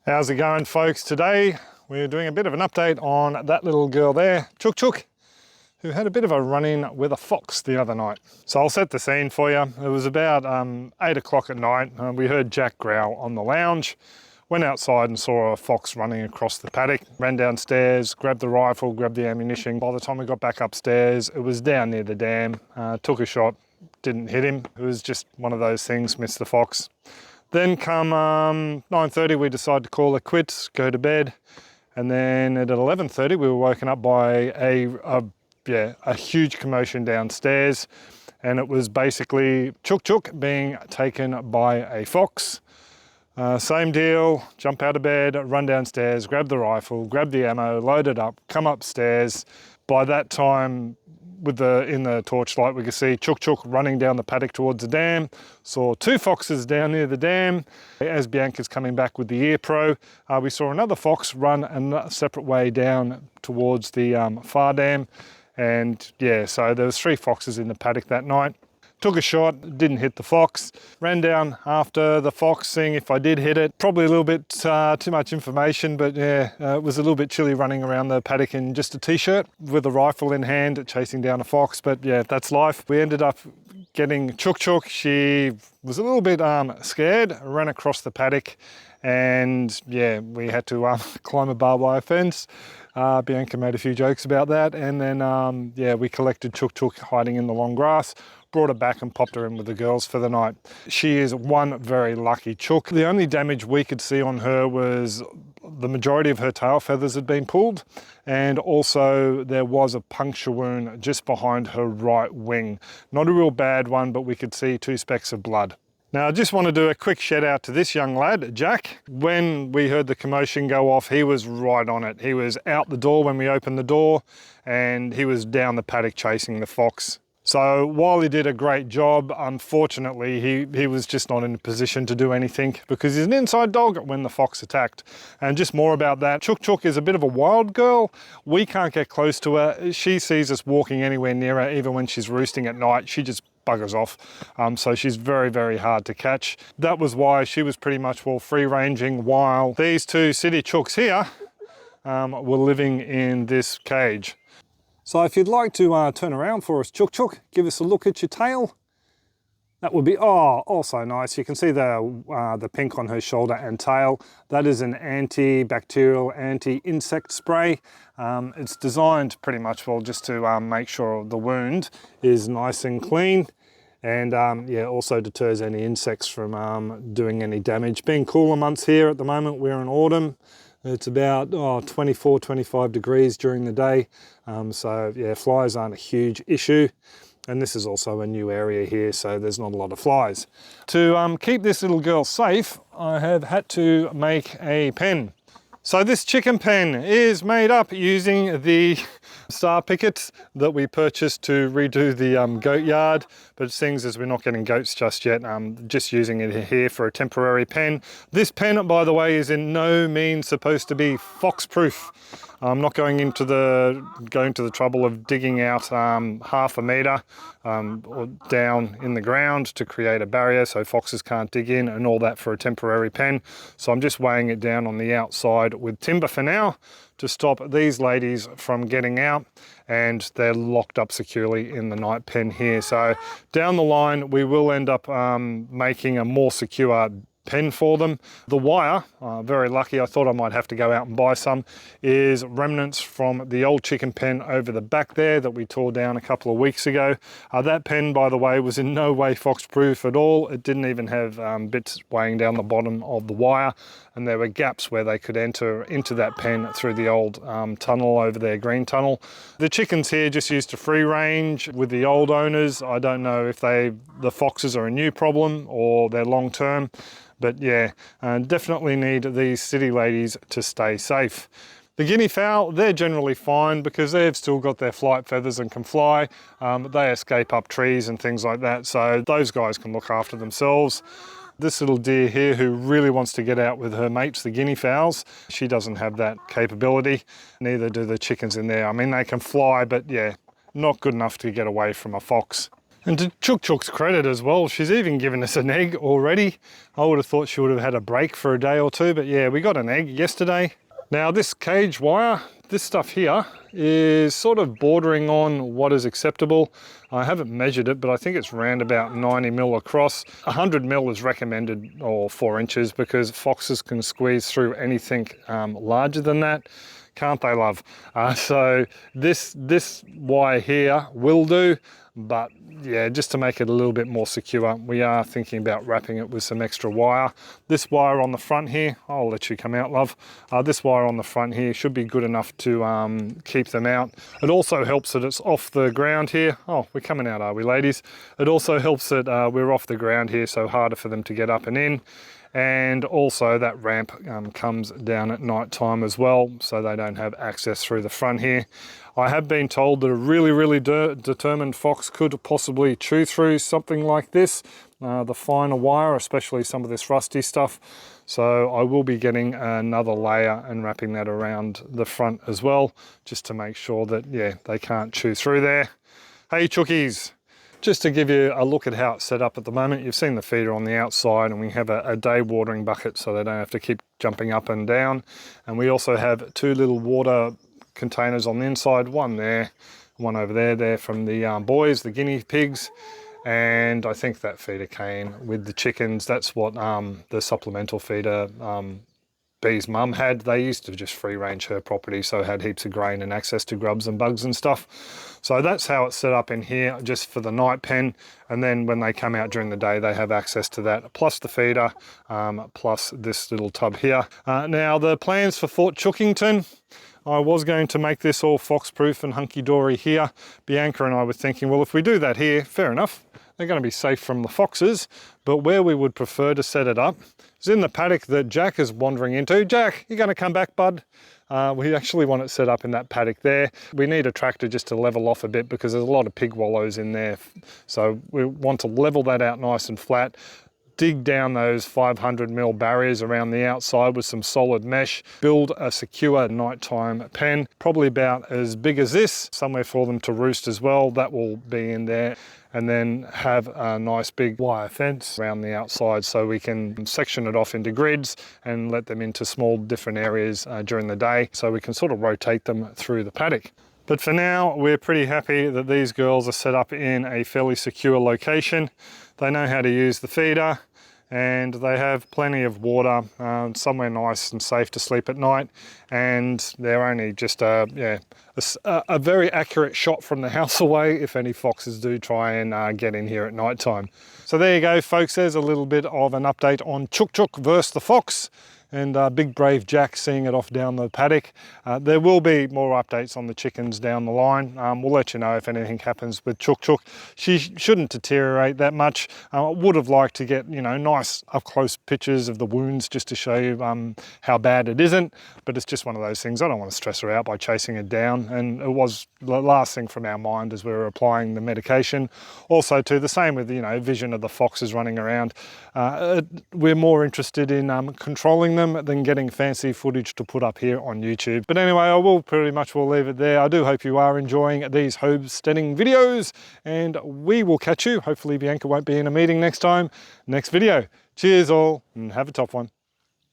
How's it going, folks? Today we're doing a bit of an update on that little girl there, Chook Chook, who had a bit of a run-in with a fox the other night. So I'll set the scene for you. It was about 8 o'clock at night. We heard Jack growl on the lounge, went outside and saw a fox running across the paddock, ran downstairs, grabbed the rifle, grabbed the ammunition. By the time we got back upstairs, it was down near the dam, took a shot, didn't hit him. It was just one of those things, missed the fox. Then come 9:30, we decided to call it quits, go to bed. And then at 11:30, we were woken up by a huge commotion downstairs. And it was basically Chook Chook being taken by a fox. Same deal, jump out of bed, run downstairs, grab the rifle, grab the ammo, load it up, come upstairs. By that time, in the torchlight, we could see Chook Chook running down the paddock towards the dam. Saw two foxes down near the dam. As Bianca's coming back with the Ear Pro, we saw another fox run a separate way down towards the far dam. And yeah, so there was 3 foxes in the paddock that night. Took a shot, didn't hit the fox. Ran down after the fox, seeing if I did hit it. Probably a little bit too much information, but yeah, it was a little bit chilly running around the paddock in just a t-shirt with a rifle in hand, chasing down a fox. But yeah, that's life. We ended up getting Chook Chook. She was a little bit scared, ran across the paddock, and yeah, we had to climb a barbed wire fence. Bianca made a few jokes about that, and then yeah, we collected Chook Chook hiding in the long grass, brought her back and popped her in with the girls for the night. She is one very lucky chook. The only damage we could see on her was the majority of her tail feathers had been pulled, and also there was a puncture wound just behind her right wing. Not a real bad one, but we could see 2 specks of blood. Now, I just want to do a quick shout out to this young lad, Jack. When we heard the commotion go off, he was right on it. He was out the door when we opened the door, and he was down the paddock chasing the fox. So while he did a great job, unfortunately, he was just not in a position to do anything because he's an inside dog when the fox attacked. And just more about that, Chook Chook is a bit of a wild girl. We can't get close to her. She sees us walking anywhere near her, even when she's roosting at night. She just buggers off. So she's very, very hard to catch. That was why she was pretty much free ranging, while these 2 city chooks here were living in this cage. So if you'd like to turn around for us, Chook Chook, give us a look at your tail. That would be also nice. You can see the pink on her shoulder and tail. That is an antibacterial, anti-insect spray. It's designed pretty much just to make sure the wound is nice and clean, and yeah, also deters any insects from doing any damage. Being cooler months here at the moment, we're in autumn. It's about 24, 25 degrees during the day. So yeah, flies aren't a huge issue. And this is also a new area here, so there's not a lot of flies. To keep this little girl safe, I have had to make a pen. So this chicken pen is made up using the star pickets that we purchased to redo the goat yard, but seeing as we're not getting goats just yet, I'm just using it here for a temporary pen. This pen, by the way, is in no means supposed to be fox proof. I'm not going to the trouble of digging out half a metre or down in the ground to create a barrier so foxes can't dig in, and all that for a temporary pen. So I'm just weighing it down on the outside with timber for now to stop these ladies from getting out, and they're locked up securely in the night pen here. So down the line, we will end up making a more secure pen for them. The wire, very lucky, I thought I might have to go out and buy some, is remnants from the old chicken pen over the back there that we tore down a couple of weeks ago. That pen, by the way, was in no way fox proof at all. It didn't even have bits weighing down the bottom of the wire, and there were gaps where they could enter into that pen through the old tunnel over there, green tunnel. The chickens here just used to free range with the old owners. I don't know if the foxes are a new problem or they're long term. But yeah, definitely need these city ladies to stay safe. The guinea fowl, they're generally fine because they've still got their flight feathers and can fly. They escape up trees and things like that, so those guys can look after themselves. This little deer here who really wants to get out with her mates, the guinea fowls, she doesn't have that capability. Neither do the chickens in there. I mean, they can fly, but yeah, not good enough to get away from a fox. And to Chook Chook's credit as well, she's even given us an egg already. I would have thought she would have had a break for a day or two, but yeah, we got an egg yesterday. Now this cage wire, this stuff here is sort of bordering on what is acceptable. I haven't measured it, but I think it's around about 90 mil across. 100 mil is recommended, or 4 inches, because foxes can squeeze through anything larger than that. Can't they, love? So this wire here will do, but yeah, just to make it a little bit more secure, we are thinking about wrapping it with some extra wire. This wire on the front here, I'll let you come out, love. This wire on the front here should be good enough to keep them out. It also helps that it's off the ground here. Oh, we're coming out, are we, ladies? It also helps that we're off the ground here, so harder for them to get up and in. And also that ramp comes down at night time as well, so they don't have access through the front here. I have been told that a really determined fox could possibly chew through something like this, the finer wire, especially some of this rusty stuff. So I will be getting another layer and wrapping that around the front as well, just to make sure that, yeah, they can't chew through there. Hey Chookies! Just to give you a look at how it's set up at the moment, you've seen the feeder on the outside, and we have a day watering bucket so they don't have to keep jumping up and down. And we also have 2 little water containers on the inside, one there, one over there. They're from the boys, the guinea pigs. And I think that feeder came with the chickens. That's what the supplemental feeder Bee's mum had. They used to just free range her property, so had heaps of grain and access to grubs and bugs and stuff. So that's how it's set up in here, just for the night pen. And then when they come out during the day, they have access to that, plus the feeder, plus this little tub here. Now the plans for Fort Chookington, I was going to make this all fox-proof and hunky-dory here. Bianca and I were thinking, well, if we do that here, fair enough, they're going to be safe from the foxes, but where we would prefer to set it up is in the paddock that Jack is wandering into. Jack, you going to come back, bud? We actually want it set up in that paddock there. We need a tractor just to level off a bit because there's a lot of pig wallows in there. So we want to level that out nice and flat. Dig down those 500 mil barriers around the outside with some solid mesh, build a secure nighttime pen, probably about as big as this, somewhere for them to roost as well. That will be in there. And then have a nice big wire fence around the outside so we can section it off into grids and let them into small different areas during the day, so we can sort of rotate them through the paddock. But for now, we're pretty happy that these girls are set up in a fairly secure location. They know how to use the feeder, and they have plenty of water, somewhere nice and safe to sleep at night. And they're only just a very accurate shot from the house away if any foxes do try and get in here at night time. So there you go, folks. There's a little bit of an update on Chook Chook versus the fox, and big brave Jack seeing it off down the paddock. There will be more updates on the chickens down the line. We'll let you know if anything happens with Chook Chook. She shouldn't deteriorate that much. Would have liked to get, you know, nice up close pictures of the wounds just to show you how bad it isn't, but it's just one of those things. I don't want to stress her out by chasing her down, and it was the last thing from our mind as we were applying the medication. Also too, the same with, you know, vision of the foxes running around. We're more interested in controlling them than getting fancy footage to put up here on YouTube. But anyway, I will pretty much leave it there. I do hope you are enjoying these homesteading videos, and we will catch you. Hopefully Bianca won't be in a meeting next time. Next video. Cheers all, and have a top one.